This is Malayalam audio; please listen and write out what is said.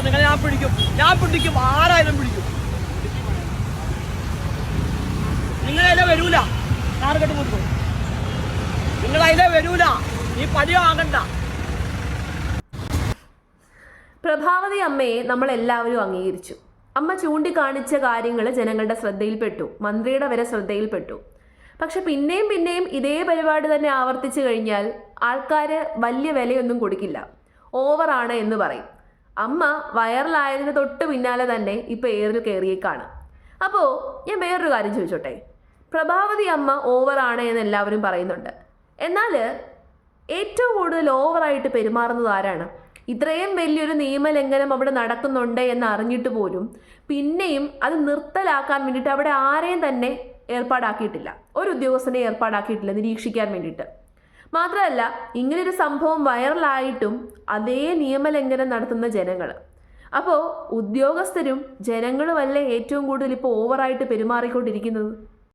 നിങ്ങളെ ഞാൻ പിടിക്കും, ആരായാലും പിടിക്കും. നിങ്ങളതിലെ വരൂല, ടാർഗറ്റ് കൊടുക്കും. നിങ്ങളതിലെ വരൂല, ഈ പണി വാങ്ങണ്ട. പ്രഭാവതി അമ്മയെ നമ്മൾ എല്ലാവരും അംഗീകരിച്ചു. അമ്മ ചൂണ്ടിക്കാണിച്ച കാര്യങ്ങൾ ജനങ്ങളുടെ ശ്രദ്ധയിൽപ്പെട്ടു, മന്ത്രിയുടെ വരെ ശ്രദ്ധയിൽപ്പെട്ടു. പക്ഷെ പിന്നെയും ഇതേ പരിപാടി തന്നെ ആവർത്തിച്ചു കഴിഞ്ഞാൽ ആൾക്കാർ വലിയ വിലയൊന്നും കൊടുക്കില്ല, ഓവറാണ് എന്ന് പറയും. അമ്മ വൈറലായതിന് തൊട്ട് പിന്നാലെ തന്നെ ഇപ്പോൾ എയറിൽ കയറിയേക്കാണ്. അപ്പോൾ ഞാൻ വേറൊരു കാര്യം ചോദിച്ചോട്ടെ. പ്രഭാവതി അമ്മ ഓവറാണ് എന്ന് എല്ലാവരും പറയുന്നുണ്ട്. എന്നാൽ ഏറ്റവും കൂടുതൽ ഓവറായിട്ട് പെരുമാറുന്നത് ആരാണ്? ഇത്രയും വലിയൊരു നിയമലംഘനം അവിടെ നടക്കുന്നുണ്ട് എന്ന് അറിഞ്ഞിട്ട് പോലും പിന്നെയും അത് നിർത്തലാക്കാൻ വേണ്ടിയിട്ട് അവിടെ ആരെയും തന്നെ ഏർപ്പാടാക്കിയിട്ടില്ല, ഒരു ഉദ്യോഗസ്ഥനെ ഏർപ്പാടാക്കിയിട്ടില്ല നിരീക്ഷിക്കാൻ വേണ്ടിയിട്ട്. മാത്രമല്ല, ഇങ്ങനൊരു സംഭവം വൈറലായിട്ടും അതേ നിയമലംഘനം നടത്തുന്ന ജനങ്ങൾ. അപ്പോൾ ഉദ്യോഗസ്ഥരും ജനങ്ങളുമല്ലേ ഏറ്റവും കൂടുതൽ ഇപ്പോൾ ഓവറായിട്ട് പെരുമാറിക്കൊണ്ടിരിക്കുന്നത്?